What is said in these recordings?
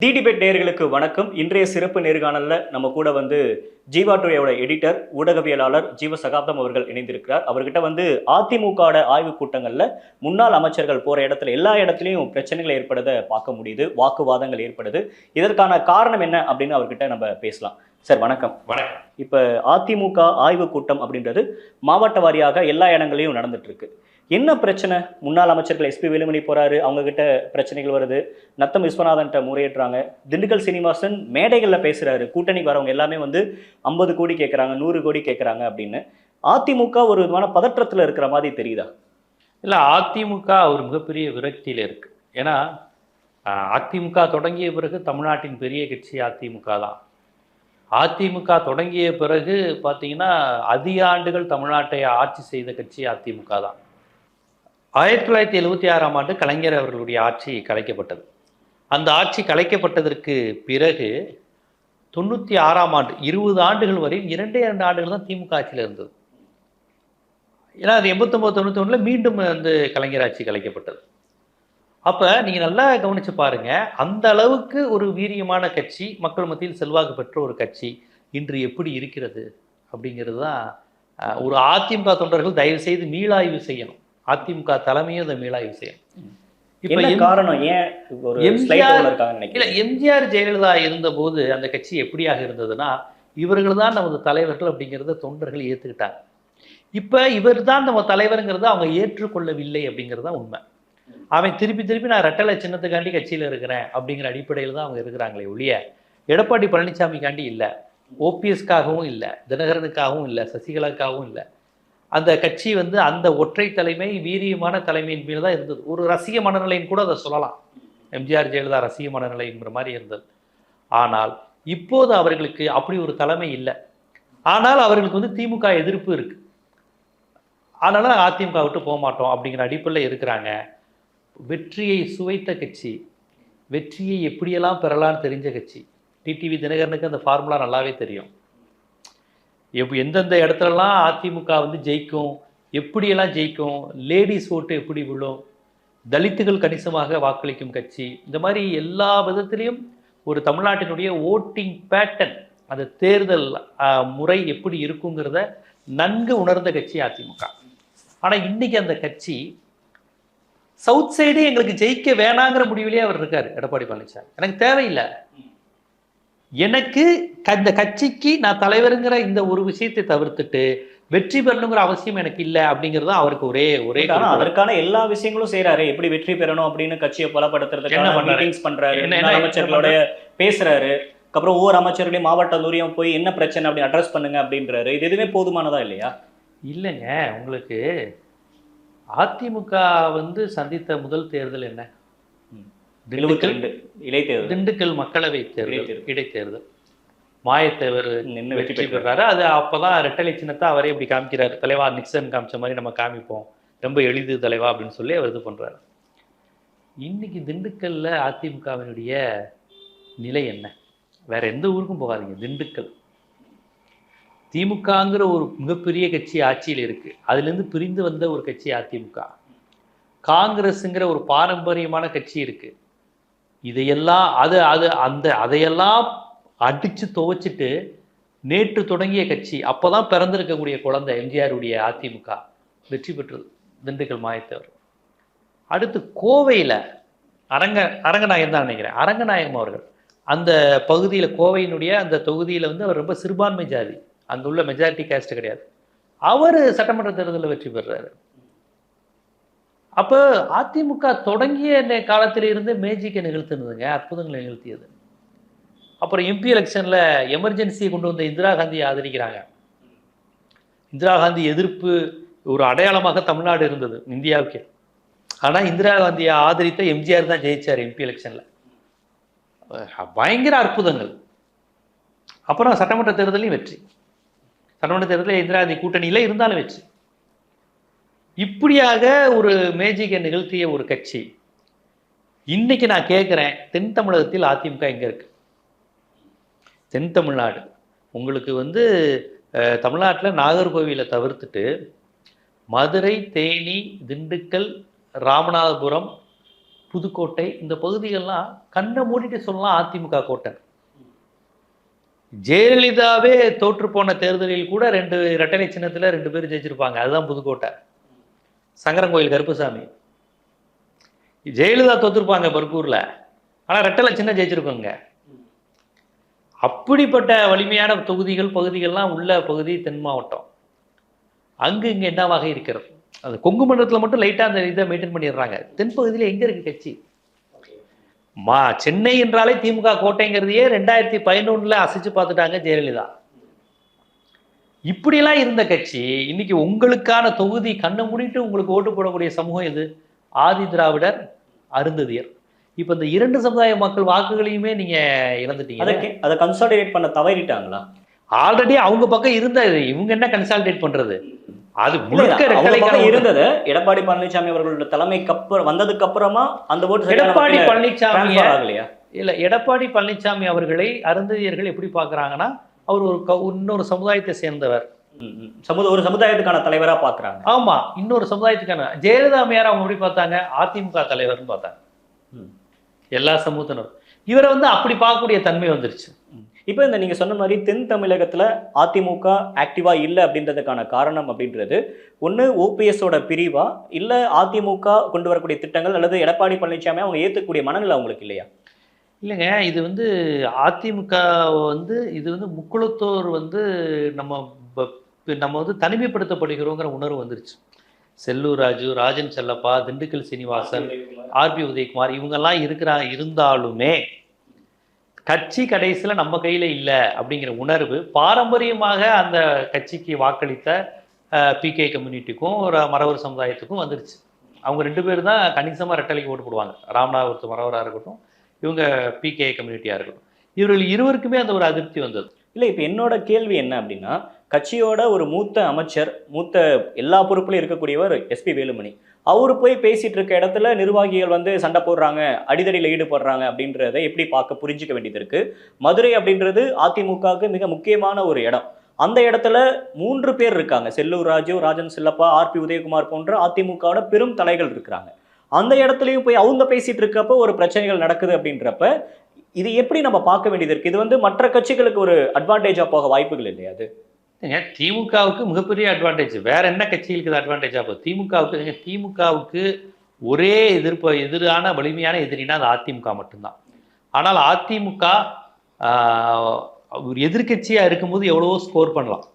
தி debate நேயர்களுக்கு வணக்கம். இன்றைய சிறப்பு நேர்காணல்ல நம்ம கூட ஜீவா டுடேயோட எடிட்டர், ஊடகவியலாளர் ஜீவ சகாப்தம் அவர்கள் இணைந்திருக்கிறார். அவர்கிட்ட அதிமுகவோட ஆய்வு கூட்டங்கள்ல முன்னாள் அமைச்சர்கள் போற இடத்துல எல்லா இடத்துலையும் பிரச்சனைகள் ஏற்படுறத பார்க்க முடியுது, வாக்குவாதங்கள் ஏற்படுது. இதற்கான காரணம் என்ன அப்படின்னு அவர்கிட்ட நம்ம பேசலாம். சார் வணக்கம். வணக்கம். இப்ப அதிமுக ஆய்வு கூட்டம் அப்படின்றது மாவட்ட வாரியாக எல்லா இடங்களையும் நடந்துட்டு இருக்கு. என்ன பிரச்சனை? முன்னாள் அமைச்சர்கள் எஸ்பி வேலுமணி போறாரு, அவங்க கிட்ட பிரச்சனைகள் வருது. நத்தம் விஸ்வநாதன் முறையேற்றாங்க. திண்டுக்கல் சீனிவாசன் மேடைகளில் பேசுறாரு, கூட்டணிக்கு வரவங்க எல்லாமே 50 கோடி கேட்குறாங்க, 100 கோடி கேட்குறாங்க அப்படின்னு. அதிமுக ஒரு விதமான பதற்றத்தில் இருக்கிற மாதிரி தெரியுதா? இல்லை, அதிமுக ஒரு மிகப்பெரிய விரக்தியில் இருக்கு. ஏன்னா அதிமுக தொடங்கிய பிறகு தமிழ்நாட்டின் பெரிய கட்சி அதிமுக தான். அதிமுக தொடங்கிய பிறகு பார்த்தீங்கன்னா அதிக ஆண்டுகள் தமிழ்நாட்டை ஆட்சி செய்த கட்சி அதிமுக தான். 1976ஆம் ஆண்டு கலைஞர் அவர்களுடைய ஆட்சி கலைக்கப்பட்டது. அந்த ஆட்சி கலைக்கப்பட்டதற்கு பிறகு 96ஆம் ஆண்டு 20 ஆண்டுகள் வரை 2 ஆண்டுகள் தான் திமுக ஆட்சியில் இருந்தது. ஏன்னா அது 89-91 மீண்டும் கலைஞர் ஆட்சி கலைக்கப்பட்டது. அப்போ நீங்கள் நல்லா கவனித்து பாருங்கள், அந்த அளவுக்கு ஒரு வீரியமான கட்சி, மக்கள் மத்தியில் செல்வாக்கு பெற்ற ஒரு கட்சி இன்று எப்படி இருக்கிறது அப்படிங்கிறது தான் ஒரு அதிமுக தொண்டர்கள் தயவு செய்து மீளாய்வு செய்யணும். அதிமுக தலைமையும் அதை மீளாய்வு செய்யணும். இப்போ காரணம் ஏன் எம்ஜிஆர் ஜெயலலிதா இருந்தபோது அந்த கட்சி எப்படியாக இருந்ததுன்னா, இவர்கள் தான் நமது தலைவர்கள் அப்படிங்கிறத தொண்டர்கள் ஏற்றுக்கிட்டாங்க. இப்போ இவர் தான் நம்ம தலைவருங்கிறத அவங்க ஏற்றுக்கொள்ளவில்லை அப்படிங்கிறது தான் உண்மை. அவன் திருப்பி நான் ரெட்டலை சின்னத்துக்காண்டி கட்சியில் இருக்கிறேன் அப்படிங்கிற அடிப்படையில் தான் அவங்க இருக்கிறாங்களே ஒழிய எடப்பாடி பழனிசாமிக்காண்டி இல்லை, ஓபிஎஸ்க்காகவும் இல்லை, தினகரனுக்காகவும் இல்லை, சசிகலாக்காகவும் இல்லை. அந்த கட்சி அந்த ஒற்றை தலைமை, வீரியமான தலைமையின் மீது தான் இருந்தது. ஒரு ரசிக மனநிலைன்னு கூட அதை சொல்லலாம். எம்ஜிஆர் ஜெயலலிதா ரசிக மனநிலைங்கிற மாதிரி இருந்தது. ஆனால் இப்போது அவர்களுக்கு அப்படி ஒரு தலைமை இல்லை. ஆனால் அவர்களுக்கு திமுக எதிர்ப்பு இருக்கு. அதனால அதிமுக விட்டு போக மாட்டோம் அப்படிங்கிற அடிப்படையில் இருக்கிறாங்க. வெற்றியை சுவைத்த கட்சி, வெற்றியை எப்படியெல்லாம் பெறலான்னு தெரிஞ்ச கட்சி. டிடிவி தினகரனுக்கு அந்த ஃபார்முலா நல்லாவே தெரியும். எந்தெந்த இடத்துலலாம் அதிமுக ஜெயிக்கும், எப்படியெல்லாம் ஜெயிக்கும், லேடிஸ் ஓட்டு எப்படி விழும், தலித்துகள் கணிசமாக வாக்களிக்கும் கட்சி, இந்த மாதிரி எல்லா விதத்திலையும் ஒரு தமிழ்நாட்டினுடைய ஓட்டிங் பேட்டர்ன், அந்த தேர்தல் முறை எப்படி இருக்குங்கிறத நன்கு உணர்ந்த கட்சி அதிமுக. ஆனால் இன்னைக்கு அந்த கட்சி சவுத் சைடு எங்களுக்கு ஜெயிக்க வேணாங்கிற முடிவிலே அவர் இருக்கார். எடப்பாடி பழனிசாமி எனக்கு தேவையில்லை, எனக்கு அந்த கட்சிக்கு நான் தலைவருங்கிற இந்த ஒரு விஷயத்தை தவிர்த்துட்டு வெற்றி பெறணுங்கிற அவசியம் எனக்கு இல்லை அப்படிங்கிறது அவருக்கு ஒரே அதற்கான எல்லா விஷயங்களும் செய்யறாரு. எப்படி வெற்றி பெறணும் அப்படின்னு கட்சியை பலப்படுத்துறதுக்கான மீட்டிங்ஸ் பண்றாரு, அமைச்சர்களோட பேசுறாரு. அப்புறம் ஒவ்வொரு அமைச்சருடைய மாவட்ட தூரியம் போய் என்ன பிரச்சனை அப்படி அட்ரஸ் பண்ணுங்க அப்படின்றாரு. இது எதுவுமே போதுமானதா இல்லையா? இல்லைங்க, உங்களுக்கு அதிமுக சந்தித்த முதல் தேர்தல் என்ன? திண்டுக்கல் மக்களவை தேர்தல், இடைத்தேர்தல். மாயத்தேவர் வெற்றி பெறாரு. அது அப்போதான் ரெட்டலை சின்னத்தை அவரே இப்படி காமிக்கிறாரு, தலைவா நிக்சன் காமிச்ச மாதிரி நம்ம காமிப்போம், ரொம்ப எளிது தலைவா அப்படின்னு சொல்லி அவர் இது பண்றாரு. இன்னைக்கு திண்டுக்கல்ல அதிமுகவினுடைய நிலை என்ன? வேற எந்த ஊருக்கும் போகாதீங்க, திண்டுக்கல். திமுகங்கிற ஒரு மிகப்பெரிய கட்சி ஆட்சியில் இருக்கு, அதுலேருந்து பிரிந்து வந்த ஒரு கட்சி அதிமுக. காங்கிரஸுங்கிற ஒரு பாரம்பரியமான கட்சி இருக்கு. இதையெல்லாம் அதையெல்லாம் அடிச்சு துவச்சிட்டு நேற்று தொடங்கிய கட்சி, அப்போதான் பிறந்திருக்கக்கூடிய குழந்தை எம்ஜிஆருடைய அதிமுக வெற்றி பெற்றது, திண்டுக்கல் மாயத்தேவர். அடுத்து கோவையில் அரங்கநாயகம் தான் நினைக்கிறேன், அரங்கநாயகம் அவர்கள் அந்த பகுதியில், கோவையினுடைய அந்த தொகுதியில் அவர் ரொம்ப சிறுபான்மை ஜாதி, அங்கே உள்ள மெஜாரிட்டி கேஸ்ட் கிடையாது. அவர் சட்டமன்ற தேர்தலில் வெற்றி பெறுறாரு. அப்போ அதிமுக தொடங்கிய காலத்தில் இருந்து மேஜிக்கை நிகழ்த்தினதுங்க, அற்புதங்களை நிகழ்த்தியது. அப்புறம் எம்பி எலெக்ஷனில் எமர்ஜென்சியை கொண்டு வந்த இந்திரா காந்தியை ஆதரிக்கிறாங்க. இந்திரா காந்தி எதிர்ப்பு ஒரு அடையாளமாக தமிழ்நாடு இருந்தது இந்தியாவுக்கு. ஆனால் இந்திரா காந்தியை ஆதரித்த எம்ஜிஆர் தான் ஜெயிச்சார் எம்பி எலெக்ஷனில். பயங்கர அற்புதங்கள். அப்புறம் சட்டமன்ற தேர்தலையும் வெற்றி. சட்டமன்ற தேர்தலில் இந்திரா காந்தி கூட்டணியில் இருந்தாலும் வெற்றி. இப்படியாக ஒரு மேஜிக்கை நிகழ்த்திய ஒரு கட்சி. இன்னைக்கு நான் கேட்குறேன், தென் தமிழகத்தில் அதிமுக எங்கே இருக்கு? தென் தமிழ்நாடு உங்களுக்கு தமிழ்நாட்டில் நாகர்கோவிலை தவிர்த்துட்டு மதுரை, தேனி, திண்டுக்கல், ராமநாதபுரம், புதுக்கோட்டை, இந்த பகுதிகள்லாம் கண்ணை மூடிட்டு சொல்லலாம் அதிமுக கோட்டை. ஜெயலலிதாவே தோற்று போன தேர்தலில் கூட 2 இரட்டை சின்னத்துல 2 பேர் ஜெயிச்சிருப்பாங்க. அதுதான் புதுக்கோட்டை. சங்கரங்கோயில் கருப்புசாமி. ஜெயலலிதா தோத்துருப்பாங்க பர்கூர்ல, ஆனா ரெட்டலை சின்ன ஜெயிச்சிருக்கோங்க. அப்படிப்பட்ட வலிமையான தொகுதிகள் பகுதிகள்லாம் உள்ள பகுதி தென் மாவட்டம். அங்கு இங்க என்னவாக இருக்கிறது? அந்த கொங்கு மண்டலத்துல மட்டும் லைட்டா அந்த இதை மெயின்டைன் பண்ணிடுறாங்க. தென்பகுதியில எங்க இருக்கு கட்சி? சென்னை என்றாலே திமுக கோட்டைங்கிறதையே 2011 அசைச்சு பார்த்துட்டாங்க ஜெயலலிதா. இப்படியெல்லாம் இருந்த கட்சி இன்னைக்கு உங்களுக்கான தொகுதி கண்ணை மூடிட்டு உங்களுக்கு ஓட்டு போடக்கூடிய சமூகம் எது? ஆதி திராவிடர், அருந்ததியர். இப்ப இந்த 2 சமுதாய மக்கள் வாக்குகளையுமே நீங்க இழந்துட்டீங்க. அதை கன்சாலிடேட் பண்ண தவறிட்டாங்களா? ஆல்ரெடி அவங்க பக்கம் இருந்தது, இவங்க என்ன கன்சாலிடேட் பண்றது? அது இருந்தது. எடப்பாடி பழனிசாமி அவர்களோட தலைமைக்கு அப்புறம் வந்ததுக்கு அப்புறமா அந்த ஓட்டு எடப்பாடி பழனிசாமி இல்ல, எடப்பாடி பழனிசாமி அவர்களை அருந்ததியர்கள் எப்படி பாக்குறாங்கன்னா, அவர் இன்னொரு சமுதாயத்தை சேர்ந்தவர், ஒரு சமுதாயத்துக்கான தலைவரா பாக்குறாங்க. ஆமா, இன்னொரு சமுதாயத்துக்கான. ஜெயலலிதா அம்மையார் அவங்க எப்படி பார்த்தாங்க? அதிமுக தலைவர்னு பார்த்தாங்க. எல்லா சமூகத்தினரும் இவரை அப்படி பார்க்கக்கூடிய தன்மை வந்துருச்சு. இப்போ இந்த நீங்க சொன்ன மாதிரி தென் தமிழகத்துல அதிமுக ஆக்டிவா இல்லை அப்படின்றதுக்கான காரணம் அப்படின்றது ஒன்று ஓபிஎஸோட பிரிவா, இல்லை அதிமுக கொண்டு வரக்கூடிய திட்டங்கள், அல்லது எடப்பாடி பழனிசாமி அவங்க ஏற்றுக்கூடிய மனநிலை அவங்களுக்கு இல்லையா? இல்லைங்க, இது அதிமுக இது முக்குளத்தோர் நம்ம தனிமைப்படுத்தப்படுகிறோங்கிற உணர்வு வந்துருச்சு. செல்லூர் ராஜு, ராஜன் செல்லப்பா, திண்டுக்கல் சீனிவாசன், ஆர்பி உதயகுமார் இவங்கெல்லாம் இருந்தாலுமே கட்சி கடைசியில் நம்ம கையில் இல்லை அப்படிங்கிற உணர்வு பாரம்பரியமாக அந்த கட்சிக்கு வாக்களித்த பிகே கம்யூனிட்டிக்கும் ஒரு மறவர் சமுதாயத்துக்கும் வந்துருச்சு. அவங்க 2 பேர் தான் கணிசமாக ரெட்டலைக்கு ஓட்டு போடுவாங்க. ராமநாதபுரத்து மறவராக இருக்கட்டும், இவங்க பிகே கம்யூனிட்டியாக இருக்கட்டும். இவர்கள் இருவருக்குமே அந்த ஒரு அதிருப்தி வந்தது. இல்லை, இப்போ என்னோட கேள்வி என்ன அப்படின்னா, கட்சியோட ஒரு மூத்த அமைச்சர், மூத்த எல்லா பொறுப்புலையும் இருக்கக்கூடியவர் எஸ்பி வேலுமணி, அவரு போய் பேசிட்டு இருக்க இடத்துல நிர்வாகிகள் சண்டை போடுறாங்க, அடிதடியில் ஈடுபடுறாங்க அப்படின்றத எப்படி புரிஞ்சுக்க வேண்டியது இருக்கு. மதுரை அப்படின்றது அதிமுகவுக்கு மிக முக்கியமான ஒரு இடம். அந்த இடத்துல 3 பேர் இருக்காங்க. செல்லூர் ராஜு, ராஜன் செல்லப்பா, ஆர்பி உதயகுமார் போன்ற அதிமுகவோட பெரும் தலைகள் இருக்கிறாங்க. அந்த இடத்துலையும் போய் அவங்க பேசிட்டு இருக்கப்போ ஒரு பிரச்சனைகள் நடக்குது அப்படின்றப்ப இது எப்படி நம்ம பார்க்க வேண்டியது இருக்கு? இது மற்ற கட்சிகளுக்கு ஒரு அட்வான்டேஜா போக வாய்ப்புகள் இல்லையா? அது திமுகவுக்கு மிகப்பெரிய அட்வான்டேஜ். வேற என்ன கட்சிகளுக்கு அட்வான்டேஜா போகுது? திமுகவுக்கு ஒரே எதிரான வலிமையான எதிரினா அது அதிமுக மட்டும்தான். ஆனால் அதிமுக ஒரு எதிர்கட்சியா இருக்கும்போது எவ்வளவோ ஸ்கோர் பண்ணலாம்,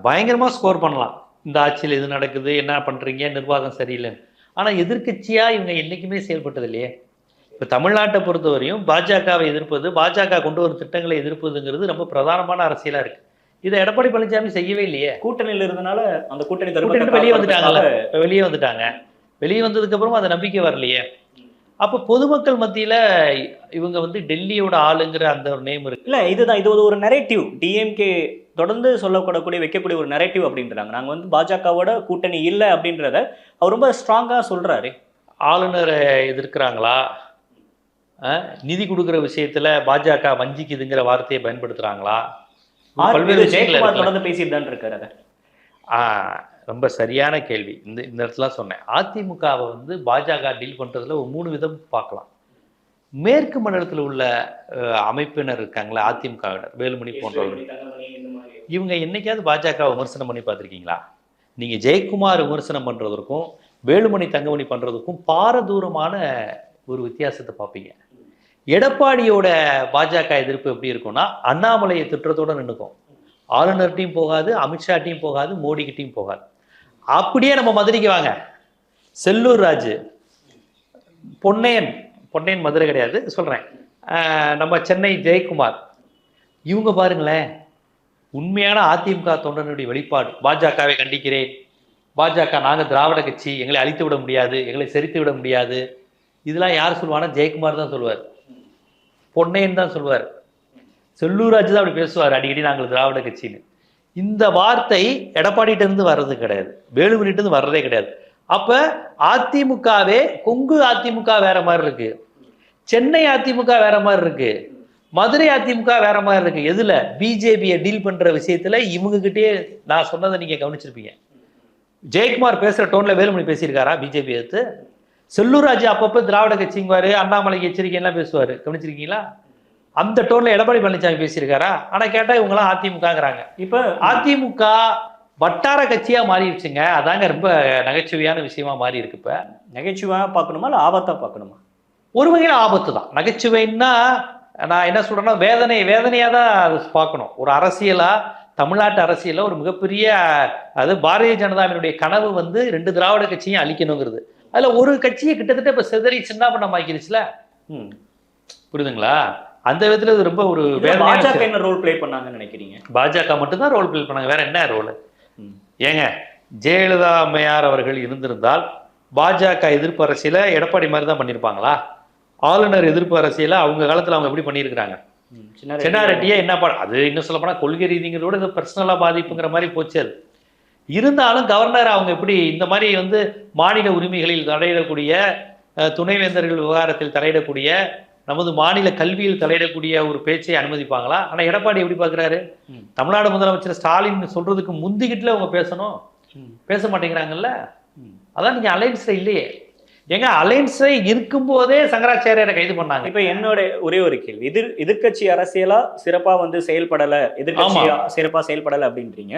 பயங்கரமா ஸ்கோர் பண்ணலாம். இந்த ஆட்சியில் எது நடக்குது, என்ன பண்றீங்க, நிர்வாகம் சரியில்லைன்னு. ஆனா எதிர்கட்சியா இவங்க என்னைக்குமே செயல்பட்டது இல்லையே. இப்போ தமிழ்நாட்டை பொறுத்தவரையும் பாஜகவை எதிர்ப்பது, பாஜக கொண்டு வரும் திட்டங்களை எதிர்ப்பதுங்கிறது ரொம்ப பிரதானமான அரசியலா இருக்கு. இதை எடப்பாடி பழனிசாமி செய்யவே இல்லையே. கூட்டணியில் இருந்தனால அந்த கூட்டணி வெளியே வந்துட்டாங்கல்ல. வெளியே வந்ததுக்கு அப்புறமா அந்த நம்பிக்கை வரலையே. அப்போ பொதுமக்கள் மத்தியில இவங்க டெல்லியோட ஆளுங்கிற அந்த ஒரு நேம் இருக்கு. இல்ல, இதுதான் இது ஒரு நரேட்டிவ். டிஎம்கே தொடர்ந்து சொல்லக்கூடக்கூடிய வைக்கக்கூடிய ஒரு நரேட்டிவ் அப்படின்றாங்க. நாங்க பாஜகவோட கூட்டணி இல்லை அப்படின்றத அவர் ரொம்ப ஸ்ட்ராங்கா சொல்றாரு. ஆளுநரை எதிர்க்கிறாங்களா, நிதி கொடுக்குற விஷயத்துல பாஜக வஞ்சிக்குதுங்கிற வார்த்தையை பயன்படுத்துறாங்களா, பல்வேறு ஜெயக்குமார் தொடர்ந்து பேசிட்டு தான் இருக்காரு. ரொம்ப சரியான கேள்வி. இந்த இடத்துல சொன்னேன், அதிமுகவை பாஜக டீல் பண்றதுல ஒரு 3 விதம் பார்க்கலாம். மேற்கு மண்டலத்தில் உள்ள அமைப்பினர் இருக்காங்களா, அதிமுகவினர், வேலுமணி போன்றவர்கள், இவங்க என்னைக்காவது பாஜக விமர்சனம் பண்ணி பார்த்துருக்கீங்களா? நீங்க ஜெயக்குமார் விமர்சனம் பண்றதற்கும் வேலுமணி தங்கமணி பண்றதுக்கும் பாரதூரமான ஒரு வித்தியாசத்தை பார்ப்பீங்க. எடப்பாடியோட பாஜக எதிர்ப்பு எப்படி இருக்கும்னா, அண்ணாமலையை திட்டத்தோட நின்றுக்கும். ஆளுநர்கிட்டையும் போகாது, அமித்ஷாட்டையும் போகாது, மோடிக்கிட்டையும் போகாது. அப்படியே நம்ம மதுரைக்கு வாங்க, செல்லூர் ராஜு, பொன்னையன் மதுரை கிடையாது சொல்றேன், நம்ம சென்னை ஜெயக்குமார், இவங்க பாருங்களேன், உண்மையான அதிமுக தொண்டனுடைய வெளிப்பாடு. பாஜகவை கண்டிக்கிறேன், பாஜக நாங்கள் திராவிட கட்சி, எங்களை அழித்து விட முடியாது, எங்களை செரித்து விட முடியாது. இதெல்லாம் யார் சொல்லுவானா? ஜெயக்குமார் தான் சொல்லுவார், பொன்னையன் தான் சொல்லுவார், செல்லூர் ராஜு தான் அப்படி பேசுவார் அடிக்கடி, நாங்கள் திராவிட கட்சின்னு. இந்த வார்த்தை எடப்பாடிகிட்ட இருந்து வர்றது கிடையாது, வேலுமணிகிட்ட இருந்து வர்றதே கிடையாது. அப்ப அதிமுகவே, கொங்கு அதிமுக வேற மாதிரி இருக்கு, சென்னை அதிமுக வேற மாதிரி இருக்கு, மதுரை அதிமுக வேற மாதிரி இருக்கு. எதுல? பிஜேபியை டீல் பண்ற விஷயத்துல இவங்க கிட்டே நான் சொன்னதை நீங்க கவனிச்சிருப்பீங்க. ஜெயக்குமார் பேசுற டோன்ல வேலுமணி பேசியிருக்காரா பிஜேபி எடுத்து? செல்லூர் ராஜு அப்பப்போ திராவிட கட்சிங்குவாரு, அண்ணாமலைக்கு எச்சரிக்கை எல்லாம் பேசுவாரு, கவனிச்சிருக்கீங்களா? அந்த டோன்ல எடப்பாடி பழனிசாமி பேசியிருக்காரா? ஆனா கேட்டா இவங்கெல்லாம் அதிமுகங்கிறாங்க. இப்ப அதிமுக வட்டார கட்சியா மாறிடுச்சுங்க. அதாங்க ரொம்ப நகைச்சுவையான விஷயமா மாறி இருக்கு. இப்ப நகைச்சுவையா பார்க்கணுமா இல்ல ஆபத்தா பார்க்கணுமா? ஒரு வகையில ஆபத்து தான். நகைச்சுவைன்னா நான் என்ன சொல்றேன்னா வேதனையா தான் அது பார்க்கணும். ஒரு அரசியலா, தமிழ்நாட்டு அரசியல்ல ஒரு மிகப்பெரிய, அது பாரதிய ஜனதாவினுடைய கனவு வந்து 2 திராவிட கட்சியும் அழிக்கணுங்கிறது. அதுல ஒரு கட்சியை கிட்டத்தட்ட இப்ப சிதறி சின்னாபண்ணம் ஆக்கிருச்சுல. புரியுதுங்களா? அந்த விதத்துல இது ரொம்ப ஒரு பாஜக என்ன ரோல் பிளே பண்ணாங்கன்னு நினைக்கிறீங்க? பாஜக மட்டும்தான் ரோல் பிளே பண்ணாங்க, வேற என்ன ரோல்? ஏங்க, ஜெயலலிதா அம்மையார் அவர்கள் இருந்திருந்தால் பாஜக எதிர்ப்பு அரசியல எடப்பாடி மாதிரி தான் பண்ணியிருப்பாங்களா? ஆளுநர் எதிர்ப்பு அரசியல அவங்க காலத்துல அவங்க எப்படி பண்ணியிருக்கிறாங்க? சென்னாரெட்டியே என்ன அது இன்னும் சொல்ல போனா கொள்கை ரீதிங்கிறதோட இது பர்சனலா பாதிப்புங்கிற மாதிரி போச்சு. அது இருந்தாலும் கவர்னர் அவங்க எப்படி இந்த மாதிரி வந்து மாநில உரிமைகளில் தலையிடக்கூடிய, துணைவேந்தர்கள் விவகாரத்தில் தலையிடக்கூடிய, நமது மாநில கல்வியில் தலையிடக்கூடிய ஒரு பேச்சை அனுமதிப்பாங்களா? ஆனா எடப்பாடி எப்படி பாக்குறாரு? தமிழ்நாடு முதலமைச்சர் ஸ்டாலின் சொல்றதுக்கு முந்திக்கிட்டுல அவங்க பேசணும், பேச மாட்டேங்கிறாங்கல்ல. அதான் நீங்க அலைன்ஸ்ல இல்லையே. ஏங்க, அலைன்ஸ்ல இருக்கும் போதே சங்கராச்சாரியரை கைது பண்ணாங்க. இப்ப என்னோட ஒரே ஒரு கேள்வி, எதிர்கட்சி அரசியலா சிறப்பா வந்து செயல்படல, எதிர்கட்சி சிறப்பா செயல்படல அப்படின்றீங்க.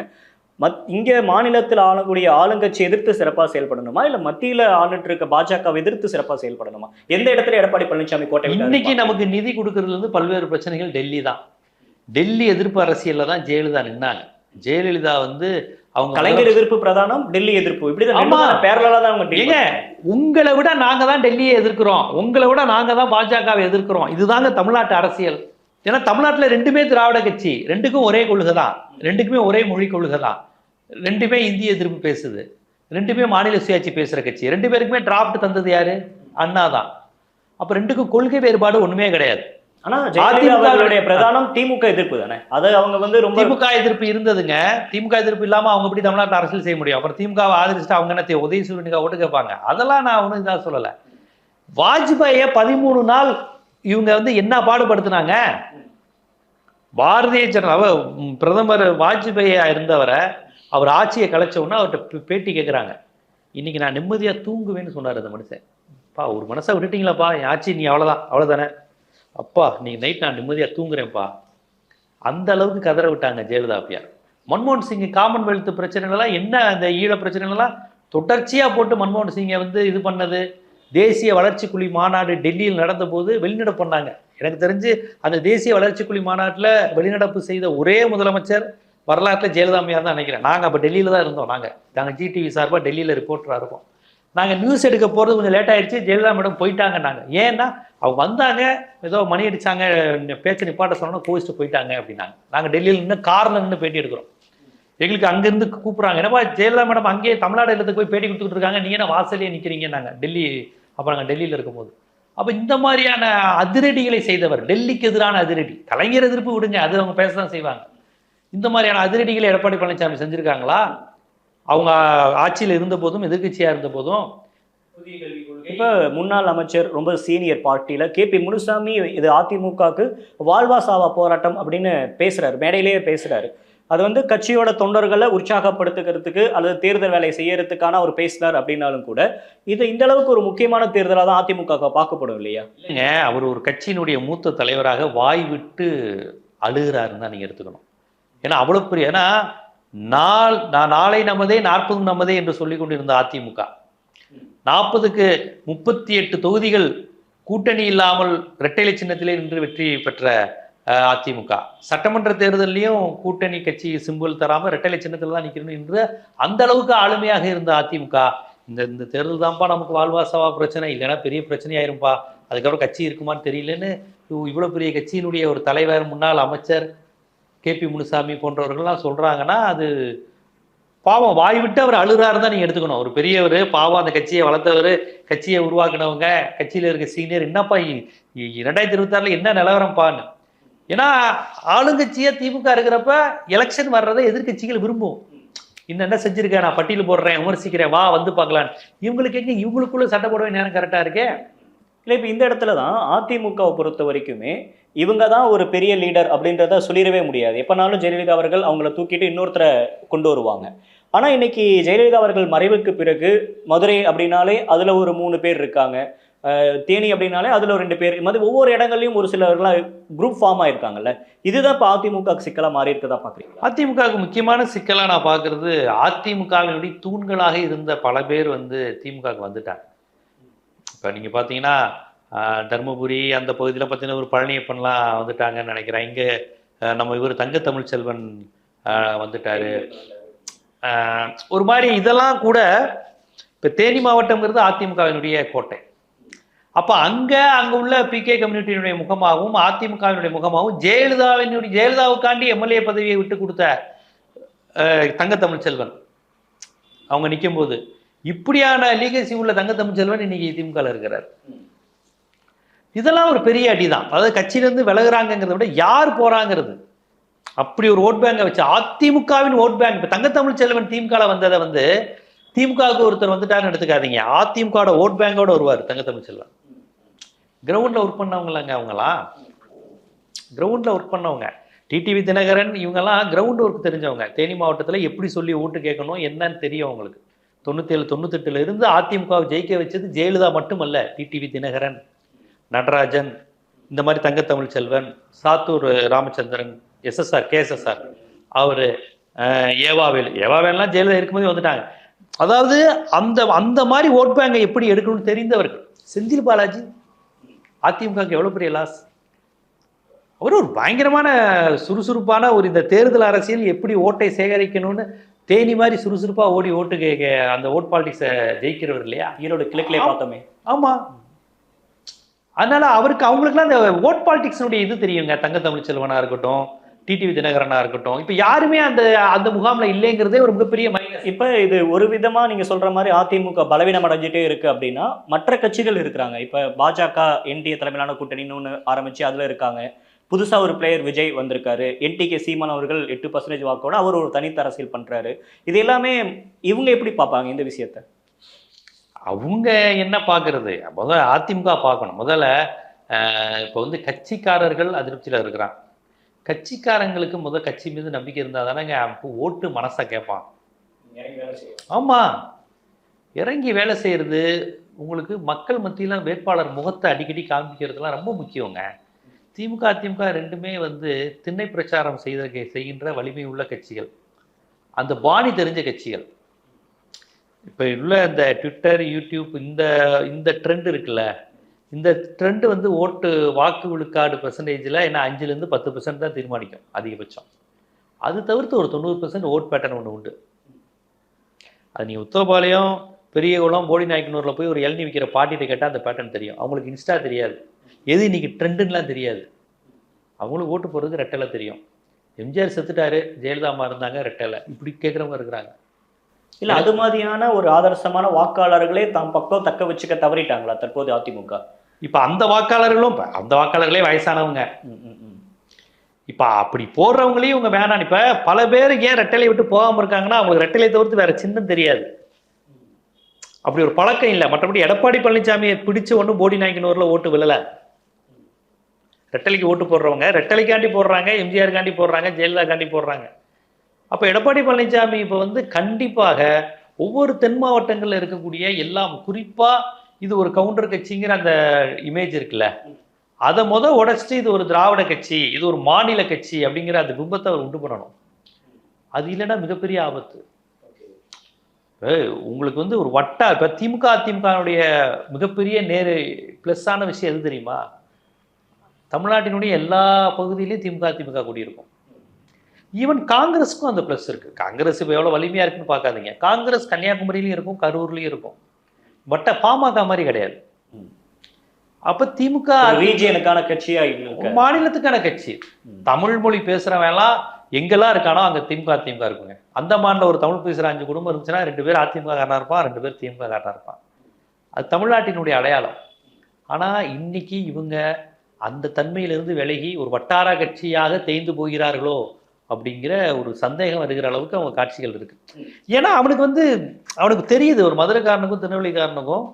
இங்க மாநிலத்தில் ஆளக்கூடிய ஆளுங்கட்சி எதிர்த்து சிறப்பா செயல்படணுமா இல்ல மத்தியில ஆளுநர் இருக்க பாஜக எதிர்த்து சிறப்பா செயல்படணுமா? எந்த இடத்துல எடப்பாடி பழனிசாமி கோட்டை? இன்னைக்கு நமக்கு நிதி கொடுக்கறதுல இருந்து பல்வேறு பிரச்சனைகள் டெல்லி தான். டெல்லி எதிர்ப்பு அரசியல்ல தான் ஜெயலலிதா நின்னாங்க. ஜெயலலிதா வந்து அவங்க கலைஞர் எதிர்ப்பு பிரதானம், டெல்லி எதிர்ப்பு, இப்படிதான் பேரலா தான் அவங்க. ஏங்க, உங்களை விட நாங்க தான் டெல்லியை எதிர்க்கிறோம், உங்களை விட நாங்க தான் பாஜகவை எதிர்க்கிறோம். இதுதாங்க தமிழ்நாட்டு அரசியல். ஏன்னா தமிழ்நாட்டில் 2மே திராவிட கட்சி, 2க்கும் ஒரே கொள்கை தான், 2க்குமே ஒரே மொழி கொள்கை தான், 2மே இந்திய எதிர்ப்பு பேசுது, 2மே மாநில சுயாட்சி பேசுற கட்சி, 2 பேருக்குமே டிராப்ட் தந்தது யாரு? அண்ணா தான். அப்ப 2க்கும் கொள்கை வேறுபாடு ஒண்ணுமே கிடையாது. ஆனா அதிமுகவுடைய பிரதானம் திமுக எதிர்ப்பு தானே. அது அவங்க வந்து ரொம்ப திமுக எதிர்ப்பு இருந்ததுங்க. திமுக எதிர்ப்பு இல்லாம அவங்க எப்படி தமிழ்நாட்டில் அரசியல் செய்ய முடியும்? அப்புறம் திமுகவை ஆதரிச்சுட்டு அவங்க என்ன உதயசூரியனுக்கு ஓட்டு கேட்பாங்க? அதெல்லாம் நான் ஒன்றும் இதாக சொல்லலை. வாஜ்பாயை 13 நாள் இவங்க வந்து என்ன பாடுபடுத்தினாங்க? பாரதிய ஜனதா பிரதமர் வாஜ்பாயா இருந்தவரை அவர் ஆட்சியை கலைச்சோன்னா அவர்கிட்ட பேட்டி கேட்குறாங்க. இன்னைக்கு நான் நிம்மதியாக தூங்குவேன்னு சொன்னார் அந்த மனுஷன். பா, ஒரு மனசை விட்டுட்டீங்களாப்பா, என் ஆட்சி நீ அவ்வளோதானே அப்பா, நீங்க நைட் நான் நிம்மதியா தூங்குறேன்ப்பா. அந்த அளவுக்கு கதற விட்டாங்க ஜெயலலிதா அப்பியார். மன்மோகன் சிங் காமன்வெல்த் பிரச்சனைகள்லாம் என்ன, அந்த ஈழ பிரச்சனைகள்லாம் தொடர்ச்சியா போட்டு மன்மோகன் சிங்கை வந்து இது பண்ணது. தேசிய வளர்ச்சி குழி மாநாடு டெல்லியில் நடந்த போது வெளிநடப்பு பண்ணாங்க. எனக்கு தெரிஞ்சு அந்த தேசிய வளர்ச்சி குழி மாநாட்டில் வெளிநடப்பு செய்த ஒரே முதலமைச்சர் வரலாற்றில் ஜெயலலிதா அம்மையார் தான் நினைக்கிறேன். நாங்கள் அப்போ டெல்லியில் தான் இருந்தோம். நாங்கள் ஜிடிவி சார்பாக டெல்லியில் ரிப்போர்ட்டராக இருக்கோம். நாங்கள் நியூஸ் எடுக்க போகிறது கொஞ்சம் லேட் ஆயிடுச்சு. ஜெயலலிதா மேடம் போயிட்டாங்க. நாங்கள் ஏன்னா அவங்க வந்தாங்க, ஏதோ மணி அடிச்சாங்க, பேச்சை நிப்பாட்ட சொன்னோன்னா கோவிச்சுட்டு போயிட்டாங்க அப்படின்னாங்க. நாங்கள் டெல்லியில் நின்று காரில் நின்று பேட்டி எடுக்கிறோம். எங்களுக்கு அங்கேருந்து கூப்பிட்றாங்க, என்னப்பா ஜெயலலிதா மேடம் அங்கேயே தமிழ்நாடு இல்லத்துக்கு போய் பேட்டி கொடுத்துட்டு இருக்காங்க, நீங்கள் என்ன வாசலே நிற்கிறீங்க? நாங்கள் டெல்லி, அப்போ நாங்கள் டெல்லியில் இருக்கும்போது. அப்போ இந்த மாதிரியான அதிரடிகளை செய்தவர், டெல்லிக்கு எதிரான அதிரடி, கலைஞர் எதிர்ப்பு விடுங்க, அது அவங்க பேச தான் செய்வாங்க. இந்த மாதிரியான அதிரடிகளை எடப்பாடி பழனிசாமி செஞ்சுருக்காங்களா? அவங்க ஆட்சியில் இருந்த போதும், எதிர்கட்சியாக இருந்த போதும். இப்போ முன்னாள் அமைச்சர், ரொம்ப சீனியர் பார்ட்டியில் KP முனுசாமி இது அதிமுகவுக்கு வாழ்வா சாவா போராட்டம் அப்படின்னு பேசுகிறாரு, மேடையிலேயே பேசுகிறாரு. அது வந்து கட்சியோட தொண்டர்களை உற்சாகப்படுத்துக்கிறதுக்கு அல்லது தேர்தல் வேலையை செய்யறதுக்கான அவர் பேசினார் அப்படின்னாலும் கூட இது இந்த அளவுக்கு ஒரு முக்கியமான தேர்தலாக தான் அதிமுக பார்க்கப்படும் இல்லையா? அவர் ஒரு கட்சியினுடைய மூத்த தலைவராக வாய் விட்டு அழுகிறாருன்னு தான் நீங்கள் எடுத்துக்கணும். ஏன்னா அவ்வளோ பெரிய, ஏன்னா நாளை நமதே 40 நமதே என்று சொல்லி கொண்டிருந்த அதிமுக 40க்கு 38 தொகுதிகள் கூட்டணி இல்லாமல் இரட்டை சின்னத்திலே நின்று வெற்றி பெற்ற அதிமுக, சட்டமன்ற தேர்தலையும் கூட்டணி கட்சி சிம்பிள் தராமல் இரட்டை சின்னத்தில் தான் நிற்கணும் என்று அந்த அளவுக்கு ஆளுமையாக இருந்த அதிமுக இந்த தேர்தல் தான்ப்பா நமக்கு வாழ்வாசாவா பிரச்சனை, இல்லைன்னா பெரிய பிரச்சனையாயிரும்பா, அதுக்கப்புறம் கட்சி இருக்குமான்னு தெரியலன்னு இவ்வளோ பெரிய கட்சியினுடைய ஒரு தலைவர், முன்னாள் அமைச்சர் KP முனுசாமி போன்றவர்கள்லாம் சொல்கிறாங்கன்னா அது பாவம். வாய் விட்டு அவர் அழுறாரு தான் நீங்கள் எடுத்துக்கணும். ஒரு பெரியவர் பாவம், அந்த கட்சியை வளர்த்தவர், கட்சியை உருவாக்குனவங்க, கட்சியில் இருக்க சீனியர், என்னப்பா 2026 என்ன நிலவரம்ப்பான்னு. ஏன்னா ஆளுங்கட்சியா திமுக இருக்கிறப்ப எலெக்ஷன் வர்றதை எதிர்கட்சிகள் விரும்பும். என்ன செஞ்சிருக்கேன், நான் பட்டியல் போடுறேன், விமர்சிக்கிறேன், வா வந்து பார்க்கலாம். இவங்களுக்கு எங்க இவங்களுக்குள்ள சட்டை போடவே நேரம் கரெக்டா இருக்கே. இல்லை, இப்போ இந்த இடத்துல தான் அதிமுகவை பொறுத்த வரைக்குமே இவங்க தான் ஒரு பெரிய லீடர் அப்படின்றத சொல்லிடவே முடியாது. எப்போனாலும் ஜெயலலிதா அவர்கள் அவங்கள தூக்கிட்டு இன்னொருத்தரை கொண்டு வருவாங்க. ஆனா இன்னைக்கு ஜெயலலிதா அவர்கள் மறைவுக்கு பிறகு மதுரை அப்படின்னாலே அதுல ஒரு 3 பேர் இருக்காங்க, தேனி அப்படின்னாலே அதுல ஒரு 2 பேர், இது மாதிரி ஒவ்வொரு இடங்கள்லயும் ஒரு சிலர்லாம் குரூப் ஃபார்ம் ஆயிருக்காங்கல்ல. இதுதான் இப்போ அதிமுக சிக்கலா மாறி இருக்கதா பாக்குறீங்களா? அதிமுகவுக்கு முக்கியமான சிக்கலா நான் பார்க்கறது, அதிமுகவினுடைய தூண்களாக இருந்த பல பேர் வந்து திமுகவுக்கு வந்துட்டாங்க. இப்போ நீங்க பார்த்தீங்கன்னா தர்மபுரி அந்த பகுதியில் பார்த்தீங்கன்னா ஒரு பழனியப்பன்லாம் வந்துட்டாங்கன்னு நினைக்கிறேன். இங்கே நம்ம இவர் தங்க தமிழ்ச்செல்வன் வந்துட்டாரு. ஒரு மாதிரி இதெல்லாம் கூட இப்போ தேனி மாவட்டம்ங்கிறது அதிமுகவினுடைய கோட்டை. அப்போ அங்கே உள்ள பிகே கம்யூனிட்டியினுடைய முகமாகவும் அதிமுகவினுடைய முகமாகவும் ஜெயலலிதாவுக்காண்டி எம்எல்ஏ பதவியை விட்டு கொடுத்த தங்க தமிழ்ச்செல்வன் அவங்க நிற்கும் போது இப்படியான லீகசி உள்ள தங்க தமிழ்ச்செல்வன் இன்னைக்கு திமுக இருக்கிறார். இதெல்லாம் ஒரு பெரிய அடிதான். அதாவது கட்சியிலேருந்து விலகுறாங்கிறத விட யார் போறாங்கிறது, அப்படி ஒரு ஓட் பேங்கை வச்சு அதிமுகவின் ஓட் பேங்க். இப்போ தங்க தமிழ்ச்செல்வன் திமுக வந்ததை வந்து திமுகவுக்கு ஒருத்தர் வந்துட்டாருன்னு எடுத்துக்காதீங்க, அதிமுக ஓட் பேங்கோட வருவார் தங்க தமிழ்ச்செல்வன். கிரவுண்டில் ஒர்க் பண்ணவங்களாங்க அவங்களாம், கிரவுண்டில் ஒர்க் பண்ணவங்க. டிடிவி தினகரன் இவங்கெல்லாம் கிரவுண்ட் ஒர்க் தெரிஞ்சவங்க. தேனி மாவட்டத்தில் எப்படி சொல்லி ஓட்டு கேட்கணும் என்னன்னு தெரியும் அவங்களுக்கு. 97 98 இருந்து அதிமுகவை ஜெயிக்க வச்சது ஜெயலலிதா மட்டுமல்ல, டிடிவி தினகரன், நடராஜன், இந்த மாதிரி தங்க தமிழ்ச்செல்வன், சாத்தூர் ராமச்சந்திரன், எஸ்எஸ்ஆர் கேஎஸ்எஸ்ஆர், அவர் ஏவாவேல்லாம் ஜெயலலிதா இருக்கும்போது வந்துட்டாங்க. அதாவது அந்த மாதிரி ஓட் பேங்கை எப்படி எடுக்கணும்னு தெரிந்தவர்கள். செந்தில் பாலாஜி அதிமுகவுக்கு எவ்வளோ பெரிய லாஸ். அவர் ஒரு பயங்கரமான சுறுசுறுப்பான ஒரு இந்த தேர்தல் அரசியல் எப்படி ஓட்டை சேகரிக்கணும்னு தேனி மாதிரி சுறுசுறுப்பாக ஓட்டு கேட்க அந்த ஓட் பாலிடிக்ஸை ஜெயிக்கிறவர் இல்லையா, ஈரோடு கிழக்கிலே பார்த்தோமே. ஆமாம், அதனால அவங்களுக்குலாம் அந்த ஓட் பாலிடிக்ஸினுடைய இது தெரியுங்க. தங்க தமிழ்ச்செல்வனாக இருக்கட்டும், டிடிவி தினகரனா இருக்கட்டும், இப்போ யாருமே அந்த முகாமில் இல்லைங்கிறதே ஒரு மிகப்பெரிய மைனஸ். இப்போ இது ஒரு விதமா நீங்க சொல்ற மாதிரி அதிமுக பலவீனம் அடைஞ்சிட்டே இருக்கு அப்படின்னா மற்ற கட்சிகள் இருக்கிறாங்க. இப்போ பாஜக என்டிஏ தலைமையிலான கூட்டணின்னு ஒன்று ஆரம்பிச்சு அதுல இருக்காங்க. புதுசா ஒரு பிளேயர் விஜய் வந்திருக்காரு. என்டிகே சீமான் அவர்கள் 8% வாக்கோட அவர் ஒரு தனித்த அரசியல் பண்றாரு. இது எல்லாமே இவங்க எப்படி பார்ப்பாங்க இந்த விஷயத்த? அவங்க என்ன பார்க்கறது, முதல்ல அதிமுக பார்க்கணும். முதல்ல இப்போ வந்து கட்சிக்காரர்கள் அதிருப்தியில் இருக்கிறான். கட்சிக்காரங்களுக்கு முதல் கட்சி மீது நம்பிக்கை இருந்தால் தானேங்க ஓட்டு மனசை கேட்பான். ஆமாம், இறங்கி வேலை செய்கிறது உங்களுக்கு மக்கள் மத்தியில் வேட்பாளர் முகத்தை அடிக்கடி காமிக்கிறதுலாம் ரொம்ப முக்கியங்க. திமுக அதிமுக ரெண்டுமே வந்து திண்ணை பிரச்சாரம் செய்கின்ற வலிமை உள்ள கட்சிகள், அந்த பாணி தெரிஞ்ச கட்சிகள். இப்போ உள்ள இந்த ட்விட்டர் யூடியூப் இந்த ட்ரெண்ட் இருக்குல்ல, இந்த ட்ரெண்டு வந்து வாக்கு விழுக்காடு பெர்சன்டேஜில் என்ன 5% 10% தான் தீர்மானிக்கும் அதிகபட்சம். அது தவிர்த்து ஒரு 90% ஓட் பேட்டர்ன் ஒன்று உண்டு. அது நீங்கள் உத்தரபாளையம், பெரியகுளம், போடி நாயக்கனூரில் போய் ஒரு இளநீ விற்கிற பாட்டிகிட்ட கேட்டால் அந்த பேட்டர்ன் தெரியும். அவங்களுக்கு இன்ஸ்டா தெரியாது, எது இன்னைக்கு ட்ரெண்டுன்னெலாம் தெரியாது. அவங்களுக்கு ஓட்டு போடுறதுக்கு ரெட்டலை தெரியும். எம்ஜிஆர் செத்துட்டாரு, ஜெயலலிதா இருந்தாங்க, ரெட்டலை, இப்படி கேட்குறவங்க இருக்கிறாங்க. இல்லை அது மாதிரியான ஒரு ஆதர்சமான வாக்காளர்களே தாம் பக்கம் தக்க வச்சுக்க தவறிட்டாங்களா தற்போது அதிமுக? இப்போ அந்த வாக்காளர்களே வயசானவங்க. இப்போ அப்படி போடுறவங்களையும் இவங்க வேணாம். இப்போ பல பேர் ஏன் ரெட்டலை விட்டு போகாமல் இருக்காங்கன்னா அவங்களுக்கு ரெட்டலை தவிர்த்து வேற சின்னம் தெரியாது. அப்படி ஒரு பழக்கம் இல்லை. மற்றபடி எடப்பாடி பழனிசாமியை பிடிச்சு ஒன்றும் போடி நாயக்கனூரில் ஓட்டு விழலை. ரெட்டலைக்கு ஓட்டு போடுறவங்க ரெட்டலைக்காண்டி போடுறாங்க, எம்ஜிஆருக்காண்டி போடுறாங்க, ஜெயலலிதாக்காண்டி போடுறாங்க. அப்போ எடப்பாடி பழனிசாமி இப்போ வந்து கண்டிப்பாக ஒவ்வொரு தென் மாவட்டங்களில் இருக்கக்கூடிய எல்லாம், குறிப்பாக இது ஒரு கவுண்டர் கட்சிங்கிற அந்த இமேஜ் இருக்குல்ல, அதை உடைச்சிட்டு இது ஒரு திராவிட கட்சி, இது ஒரு மாநில கட்சி அப்படிங்கிற அந்த பிம்பத்தை அவர் உண்டு பண்ணணும். அது இல்லைன்னா மிகப்பெரிய ஆபத்து. உங்களுக்கு வந்து ஒரு இப்போ திமுக அதிமுகனுடைய மிகப்பெரிய ப்ளஸ்ஸான விஷயம் எது தெரியுமா? தமிழ்நாட்டினுடைய எல்லா பகுதியிலையும் திமுக அதிமுக கூடியிருக்கும். ஈவன் காங்கிரஸுக்கும் அந்த ப்ளஸ் இருக்கு. காங்கிரஸ் இப்போ எவ்வளோ வலிமையாக இருக்குன்னு பார்க்காதீங்க. காங்கிரஸ் கன்னியாகுமரியிலையும் இருக்கும், கரூர்லையும் இருக்கும். பட் பாமக மாதிரி கிடையாது. அப்போ திமுக ரீஜியனுக்கான கட்சியா, மாநிலத்துக்கான கட்சி. தமிழ் மொழி பேசுகிறவெல்லாம் எங்கெல்லாம் இருக்கானோ அங்கே திமுக அதிமுக இருக்குங்க. அந்தமானில் ஒரு தமிழ் பேசுகிற 5 குடும்பம் இருந்துச்சுன்னா 2 பேர் அதிமுக காரனாக இருப்பான், 2 பேர் திமுக காரனாக இருப்பான். அது தமிழ்நாட்டினுடைய அடையாளம். ஆனால் இன்னைக்கு இவங்க அந்த தன்மையிலிருந்து விலகி ஒரு வட்டார கட்சியாக தேய்ந்து போகிறார்களோ அப்படிங்கிற ஒரு சந்தேகம் வருகிற அளவுக்கு அவங்க காட்சிகள் இருக்கு. ஏன்னா அவனுக்கு தெரியுது, ஒரு மதுரைக்காரனுக்கும் திருநெல்வேலிக்காரனுக்கும்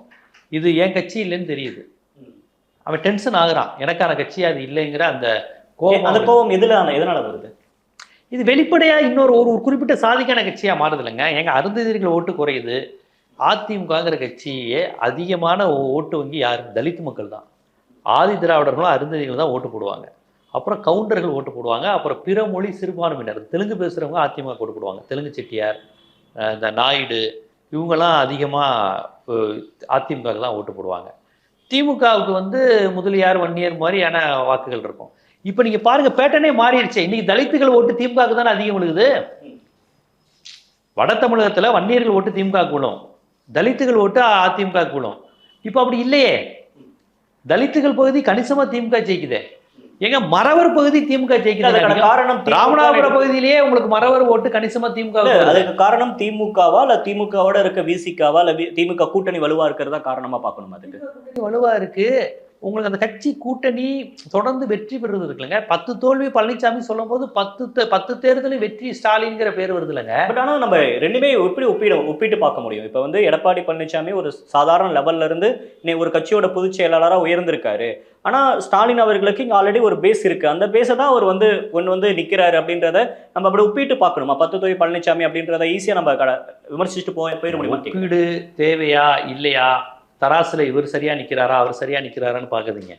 இது என் கட்சி இல்லைன்னு தெரியுது. அவன் டென்ஷன் ஆகுறான், எனக்கான கட்சி அது இல்லைங்கிற அந்த கோபம். அந்த கோபம் எதனால வருது? இது வெளிப்படையா இன்னொரு ஒரு குறிப்பிட்ட சாதிக்கான கட்சியா மாறுது இல்லைங்க. எங்க அருந்ததியர்கள் ஓட்டு குறையுது. அதிமுகங்கிற கட்சியே அதிகமான ஓட்டு வங்கி யாரு? தலித் மக்கள் தான். ஆதி திராவிடர்களும் அருந்ததிகள் தான் ஓட்டு போடுவாங்க. அப்புறம் கவுண்டர்கள் ஓட்டு போடுவாங்க. அப்புறம் பிற மொழி சிறுபான்மையினர், தெலுங்கு பேசுறவங்க அதிமுக ஓட்டு போடுவாங்க. தெலுங்கு செட்டியார், இந்த நாயுடு, இவங்கெல்லாம் அதிகமா அதிமுக தான் ஓட்டு போடுவாங்க. திமுகவுக்கு வந்து முதலியார், வன்னியர் மாதிரியான வாக்குகள் இருக்கும். இப்ப நீங்க பாருங்க, பேட்டர்னே மாறிடுச்சு. இன்னைக்கு தலித்துகள் ஓட்டு திமுகவுக்கு தானே அதிகம் விழுகுது. வட தமிழகத்துல வன்னியர்கள் ஓட்டு திமுக விழும், தலித்துகள் ஓட்டு அதிமுக விழும். இப்ப அப்படி இல்லையே. தலித்துகள் பகுதி கணிசமா திமுக ஜெயிக்குதே. எங்க மறவர் பகுதி திமுக ஜெயிக்குது. காரணம் ராமநாதபுரம் பகுதியிலேயே உங்களுக்கு மறவர் ஓட்டு கணிசமா திமுக. அதுக்கு காரணம் திமுகவா இல்ல திமுகவோட இருக்க விசிகாவா இல்ல திமுக கூட்டணி வலுவா இருக்கிறதா காரணமா பார்க்கணும். அதுக்கு வலுவா இருக்கு. உங்களுக்கு அந்த கட்சி கூட்டணி தொடர்ந்து வெற்றி பெறுவது இருக்குல்லங்க. 10 தோல்வி பழனிசாமி சொல்லும் போது 10 தேர்தலில் வெற்றி ஸ்டாலின்ங்கிற பேர் வருது இல்லைங்க. பட் ஆனால் நம்ம ரெண்டுமே எப்படி ஒப்பிட்டு பார்க்க முடியும். இப்போ வந்து எடப்பாடி பழனிசாமி ஒரு சாதாரண லெவல்ல இருந்து ஒரு கட்சியோட பொதுச் செயலாளராக உயர்ந்திருக்காரு. ஆனால் ஸ்டாலின் அவர்களுக்கு இங்கே ஆல்ரெடி ஒரு பேஸ் இருக்கு. அந்த பேஸை தான் அவர் வந்து ஒன்று வந்து நிற்கிறாரு அப்படின்றத நம்ம அப்படி ஒப்பிட்டு பார்க்கணுமா? 10 தொகுதி பழனிசாமி அப்படின்றத ஈஸியாக நம்ம விமர்சிச்சுட்டு போயிட முடியுமா? ஒப்பீடு தேவையா இல்லையா? தராசுல இவர் சரியா நிற்கிறாரா அவர் சரியா நிற்கிறாரான்னு பார்க்குதுங்க.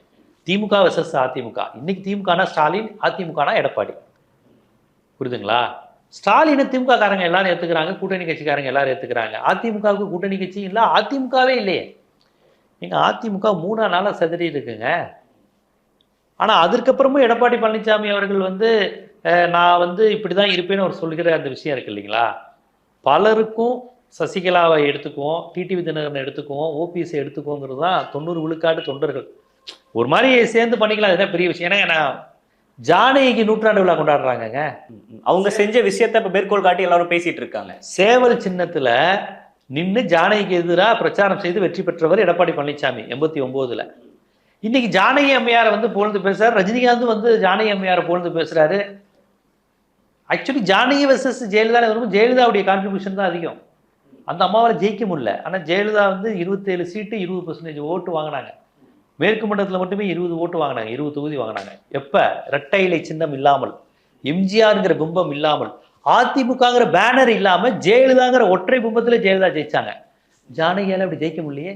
திமுக வெர்சஸ் அதிமுக. இன்னைக்கு திமுகனா ஸ்டாலின், அதிமுகனா எடப்பாடி. புரியுதுங்களா? ஸ்டாலினை திமுக காரங்க எல்லாரும் ஏற்றுக்கிறாங்க, கூட்டணி கட்சிக்காரங்க எல்லாரும் ஏற்றுக்கிறாங்க. அதிமுகவுக்கு கூட்டணி கட்சி இல்லை, அதிமுகவே இல்லையே. எங்க அதிமுக 3 நாளாக சதுரி இருக்குங்க. ஆனால் அதற்கப்புறமும் எடப்பாடி பழனிசாமி அவர்கள் வந்து நான் வந்து இப்படி தான் இருப்பேன்னு அவர் சொல்கிற அந்த விஷயம் இருக்கு இல்லைங்களா? பலருக்கும் சசிகலாவை எடுத்துக்குவோம், டிடிவி தினகரனை எடுத்துக்குவோம், ஓபிஎஸ் எடுத்துக்குவோங்கிறது தான் 90 விழுக்காடு தொண்டர்கள். ஒரு மாதிரி சேர்ந்து பண்ணிக்கலாம், அதுதான் பெரிய விஷயம். ஏன்னா ஜானகிக்கு நூற்றாண்டு விழா கொண்டாடுறாங்கங்க. அவங்க செஞ்ச விஷயத்தை இப்போ மேற்கோள் காட்டி எல்லாரும் பேசிட்டு இருக்காங்க. சேவல் சின்னத்துல நின்று ஜானகிக்கு எதிராக பிரச்சாரம் செய்து வெற்றி பெற்றவர் எடப்பாடி பழனிசாமி 89ல். இன்னைக்கு ஜானகி அம்மையாரை வந்து புகழ்ந்து பேசுறாரு. ரஜினிகாந்த் வந்து ஜானகி அம்மையாரை புகழ்ந்து பேசுறாரு. ஆக்சுவலி ஜானகி வெர்சஸ் ஜெயலலிதா வரும், ஜெயலலிதாவுடைய கான்ட்ரிபியூஷன் தான் அதிகம். அந்த அம்மாவால் ஜெயிக்க முடியல. ஆனால் ஜெயலலிதா வந்து 27 சீட்டு 20% ஓட்டு வாங்கினாங்க. மேற்கு மண்டலத்தில் மட்டுமே 20 ஓட்டு வாங்கினாங்க, 20 தொகுதி வாங்கினாங்க. எப்ப? இரட்டை இலை சின்னம் இல்லாமல், எம்ஜிஆர்ங்கிற பிம்பம் இல்லாமல், அதிமுகங்கிற பேனர் இல்லாம ஜெயலலிதாங்கிற ஒற்றை பிம்பத்துல ஜெயலலிதா ஜெயிச்சாங்க. ஜானகியால அப்படி ஜெயிக்க முடியலையே.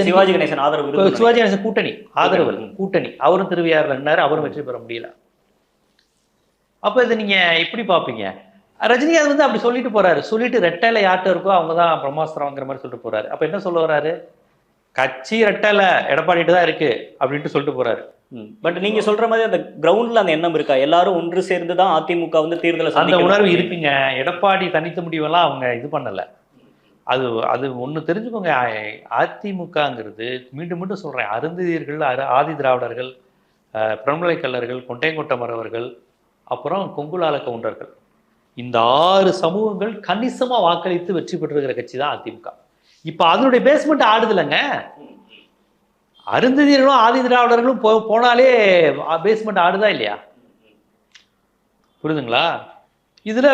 சிவாஜி கணேசன் ஆதரவு, சிவாஜி கணேசன் கூட்டணி ஆதரவு, கூட்டணி அவரும் திருவையாறுல இருந்தாரு, அவரும் வெற்றி பெற முடியல. அப்ப இதை நீங்க எப்படி பார்ப்பீங்க? ரஜினிகாந்த் வந்து அப்படி சொல்லிட்டு போறாரு. சொல்லிட்டு ரெட்டையில யார்கிட்ட இருக்கோ அவங்க தான் பிரம்மாஸ்திரங்கிற மாதிரி சொல்லிட்டு போறாரு. அப்ப என்ன சொல்ல வர்றாரு? கட்சி ரெட்டையில எடப்பாடிட்டு தான் இருக்கு அப்படின்ட்டு சொல்லிட்டு போறாரு. பட் நீங்க சொல்ற மாதிரி அந்த கிரவுண்ட்ல அந்த எண்ணம் இருக்கா? எல்லாரும் ஒன்று சேர்ந்து தான் அதிமுக வந்து தேர்தலை அந்த உணர்வு இருக்குங்க. எடப்பாடி தனித்த முடிவெல்லாம் அவங்க இது பண்ணல. அது ஒன்று தெரிஞ்சுக்கோங்க. அதிமுகங்கிறது மீண்டும் மீண்டும் சொல்றேன், அருந்ததியர்கள், ஆதி திராவிடர்கள், பிரமலை கல்லர்கள், கொண்டைங்கொட்ட மறவர்கள், அப்புறம் கொங்குலால கவுண்டர்கள், இந்த 6 சமூகங்கள் கணிசமா வாக்களித்து வெற்றி பெற்றிருக்கிற கட்சி தான் அதிமுக. இப்ப அதனுடைய பேஸ்மெண்ட் ஆடுது இல்லைங்க. அருந்ததியர்களும் ஆதி திராவிடர்களும் போனாலே பேஸ்மெண்ட் ஆடுதா இல்லையா? புரியுதுங்களா? இதுல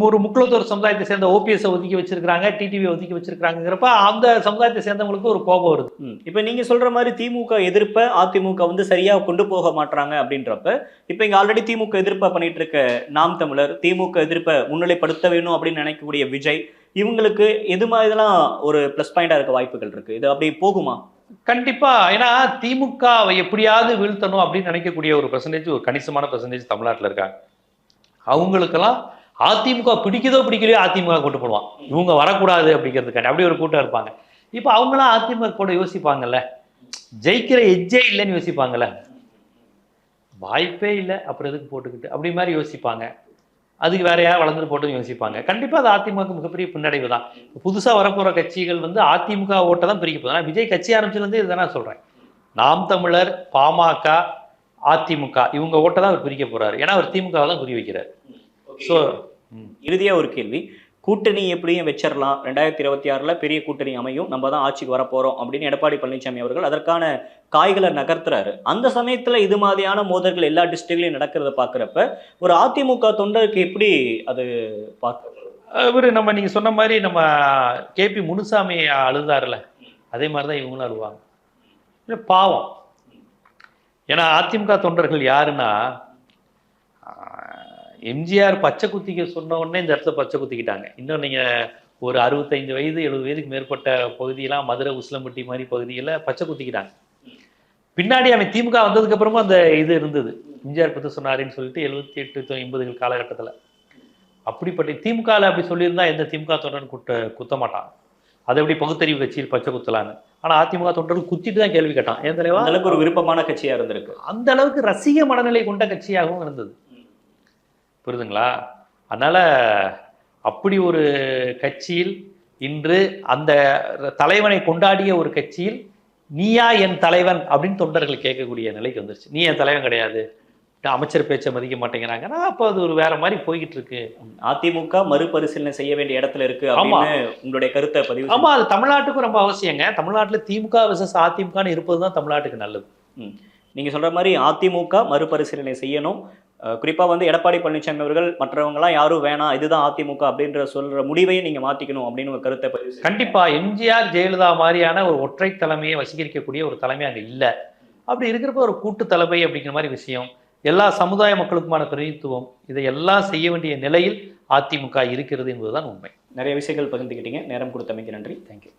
ஒரு முக்குளத்தூர் சமுதாயத்தை சேர்ந்த ஓபிஎஸ் ஒதுக்கி வச்சிருக்காங்க, டிடிவி ஒதுக்கி வச்சிருக்காங்கிறப்ப அந்த சமுதாயத்தை சேர்ந்தவங்களுக்கு ஒரு கோபம் வருது. இப்ப நீங்க சொல்ற மாதிரி திமுக எதிர்ப்ப அதிமுக வந்து சரியா கொண்டு போக மாட்டாங்க அப்படின்றப்ப, இப்ப இங்க ஆல்ரெடி திமுக எதிர்ப்பை பண்ணிட்டு இருக்க நாம் தமிழர், திமுக எதிர்ப்பை முன்னிலைப்படுத்த வேணும் அப்படின்னு நினைக்கக்கூடிய விஜய், இவங்களுக்கு எது மாதிரிலாம் ஒரு பிளஸ் பாயிண்டா இருக்க வாய்ப்புகள் இருக்கு? இது அப்படி போகுமா? கண்டிப்பா. ஏன்னா திமுக எப்படியாவது வீழ்த்தணும் அப்படின்னு நினைக்கக்கூடிய ஒரு பெர்சன்டேஜ், ஒரு கணிசமான பெர்சன்டேஜ் தமிழ்நாட்டில் இருக்காங்க. அவங்களுக்கெல்லாம் அதிமுக பிடிக்குதோ பிடிக்கலையோ அதிமுக கொண்டு போடுவான், இவங்க வரக்கூடாது அப்படிங்கிறதுக்காண்டி அப்படி ஒரு கூட்டம் இருப்பாங்க. இப்போ அவங்களாம் அதிமுக கூட யோசிப்பாங்கல்ல, ஜெயிக்கிற எஜ்ஜே இல்லைன்னு யோசிப்பாங்கல்ல, வாய்ப்பே இல்லை அப்புறம் எதுக்கு போட்டுக்கிட்டு அப்படி மாதிரி யோசிப்பாங்க. அதுக்கு வேற யாரும் வளர்ந்துட்டு போட்டு யோசிப்பாங்க. கண்டிப்பா அது அதிமுக மிகப்பெரிய பின்னடைவு தான். புதுசா வரப்போற கட்சிகள் வந்து அதிமுக ஓட்டை தான் பிரிக்க போகுது. விஜய் கட்சி ஆரம்பிச்சிலேருந்து இதுதான் சொல்றேன். நாம் தமிழர், பாமக, அதிமுக இவங்க ஓட்டை தான் அவர் பிரிக்க போறாரு. ஏன்னா அவர் திமுக தான் குறி வைக்கிறார். ஸோ இறுதியா ஒரு கேள்வி, கூட்டணி எப்படியும் வச்சிடலாம், 2026ல் பெரிய கூட்டணி அமையும், நம்ம தான் ஆட்சிக்கு வரப்போறோம் அப்படின்னு எடப்பாடி பழனிசாமி அவர்கள் அதற்கான காய்களை நகர்த்துறாரு. அந்த சமயத்துல இது மாதிரியான மோதல்கள் எல்லா டிஸ்ட்ரிக்ட்லையும் நடக்கிறத பாக்குறப்ப ஒரு அதிமுக தொண்டருக்கு எப்படி அது இவரு நம்ம நீங்க சொன்ன மாதிரி நம்ம கேபி முனுசாமி அழுதாருல, அதே மாதிரிதான் இவங்களும் அழுவாங்க. பாவம். ஏன்னா அதிமுக தொண்டர்கள் யாருன்னா, எம்ஜிஆர் பச்சை குத்திக்க சொன்ன உடனே இந்த இடத்துல பச்சை குத்திக்கிட்டாங்க. இன்னும் நீங்க ஒரு 65 வயது 70 வயதுக்கு மேற்பட்ட பகுதியெல்லாம் மதுரை உசிலம்பட்டி மாதிரி பகுதியில் பச்சை குத்திக்கிட்டாங்க. பின்னாடி அவன் திமுக வந்ததுக்கு அப்புறமும் அந்த இது இருந்தது. எம்ஜிஆர் பற்றி சொன்னாருன்னு சொல்லிட்டு 78 80 காலகட்டத்தில் அப்படிப்பட்ட திமுகவில் அப்படி சொல்லியிருந்தா எந்த திமுக தொண்டன் குத்த மாட்டான். அதை எப்படி பகுத்தறிவு கட்சியில் பச்சை குத்தலான்னு. ஆனால் அதிமுக தொண்டர்கள் குத்திட்டு தான் கேள்வி கேட்டான். ஏன் தலைவா? அந்த அளவுக்கு ஒரு விருப்பமான கட்சியா இருந்திருக்கு. அந்த அளவுக்கு ரசிக மனநிலை கொண்ட கட்சியாகவும் இருந்தது. புரியுதுங்களா? அதனால அப்படி ஒரு கட்சியில் இன்று அந்த தலைவனை கொண்டாடிய ஒரு கட்சியில் நீயா என் தலைவன் அப்படின்னு தொண்டர்கள் கேட்கக்கூடிய நிலைக்கு வந்துருச்சு. நீ என் தலைவன் கிடையாது, அமைச்சர் பேச்சை மதிக்க மாட்டேங்கிறாங்கன்னா அப்போ அது ஒரு வேற மாதிரி போய்கிட்டு இருக்கு. அதிமுக மறுபரிசீலனை செய்ய வேண்டிய இடத்துல இருக்கு அப்படின்னு உங்களுடைய கருத்தை பதிவு. ஆமா, அது தமிழ்நாட்டுக்கும் ரொம்ப அவசியங்க. தமிழ்நாட்டுல திமுக விசஸ் அதிமுகன்னு இருப்பதுதான் தமிழ்நாட்டுக்கு நல்லது. நீங்க சொல்ற மாதிரி அதிமுக மறுபரிசீலனை செய்யணும். குறிப்பா வந்து எடப்பாடி பழனிசாமி அவர்கள் மற்றவங்கலாம் யாரும் வேணாம், இதுதான் அதிமுக அப்படின்ற சொல்ற முடிவையும் நீங்க மாத்திக்கணும் அப்படின்னு ஒரு கருத்தை பதிவு. கண்டிப்பா எம்ஜிஆர் ஜெயலலிதா மாதிரியான ஒரு ஒற்றை தலைமையை வசீகரிக்கக்கூடிய ஒரு தலைமை அங்க இல்லை. அப்படி இருக்கிறப்ப ஒரு கூட்டு தலைமை அப்படிங்கிற மாதிரி விஷயம், எல்லா சமுதாய மக்களுக்குமான பிரதிநிதித்துவம், இதையெல்லாம் செய்ய வேண்டிய நிலையில் அதிமுக இருக்கிறது என்பதுதான் உண்மை. நிறைய விஷயங்கள் பகிர்ந்துக்கிட்டீங்க. நேரம் கொடுத்தமைக்கு நன்றி. தேங்க்யூ.